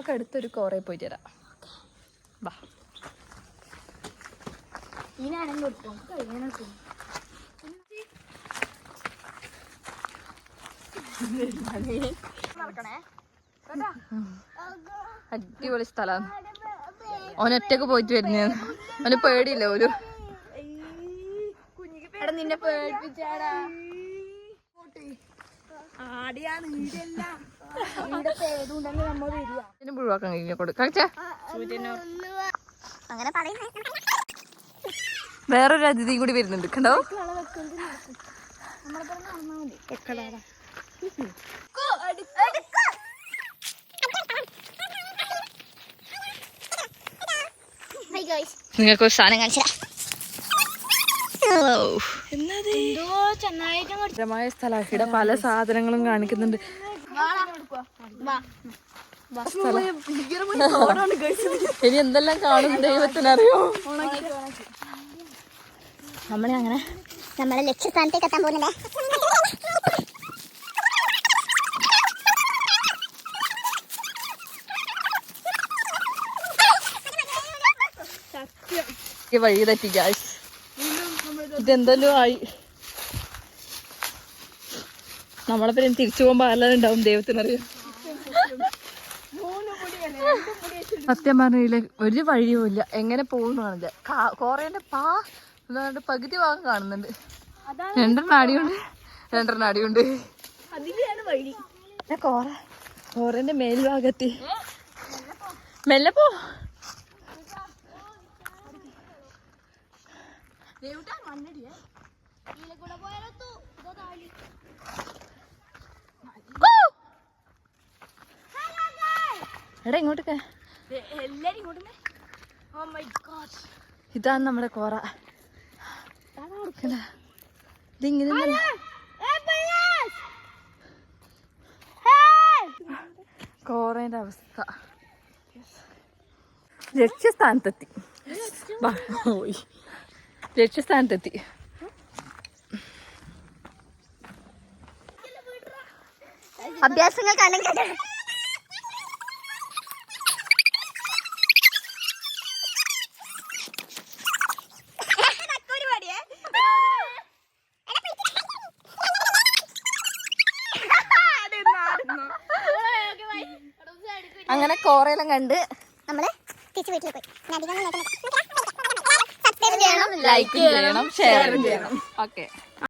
നമുക്ക് അടുത്തൊരു കോറയിൽ പോയിട്ട് തരാം. ബാ അടിപൊളി സ്ഥലമാണ്. ഓനൊറ്റക്ക് പോയിട്ട് വരുന്ന അവന് പേടിയില്ല. ഒരു നിന്നെ പേടിപ്പിച്ചാടാ പുഴുവാക്കാൻ കഴിഞ്ഞ കൊടുക്ക. വേറൊരു അതിഥി കൂടി വരുന്നുണ്ട് കണ്ടോ. നിങ്ങൾക്ക് ഒരു സാധനം കാണിച്ചാ സ്ഥലം. ഇവിടെ പല സാധനങ്ങളും കാണിക്കുന്നുണ്ട്. ഇനി എന്തെല്ലാം കാണും ദൈവത്തിനറിയോ. നമ്മളെ ലക്ഷ്യസ്ഥാനത്തേക്ക് എത്താൻ പോകുന്നുണ്ടേ. വഴി തെറ്റി ഗായ്സ്. ഇതെന്തെല്ലോ ആയി. നമ്മളെ പേര് തിരിച്ചു പോകുമ്പോ അല്ലാതെ ഉണ്ടാവും ദൈവത്തിനറിയാം. സത്യം പറഞ്ഞില്ല ഒരു വഴിയും ഇല്ല. എങ്ങനെ പോകുന്നു കാണില്ല. കോറേന്റെ പകുതി ഭാഗം കാണുന്നുണ്ട്. രണ്ടെണ്ണം അടിയുണ്ട്. കോറേന്റെ മേൽഭാഗത്തി മെല്ലെ പോ. എടാ ഇങ്ങോട്ടൊക്കെ. ഇതാണ് നമ്മുടെ കോറ. ഇതിങ്ങനെ കോറേന്റെ അവസ്ഥ. ലക്ഷ്യസ്ഥാനത്തെത്തി. ലക്ഷ്യസ്ഥാനത്തെത്തി. അഭ്യാസങ്ങൾ കാലം അങ്ങനെ കോറയെല്ലാം കണ്ട് നമ്മള് തിരിച്ചു വീട്ടിൽ പോയി. ലൈക്ക് ചെയ്യണം, ഷെയർ ചെയ്യണം. ഓക്കെ.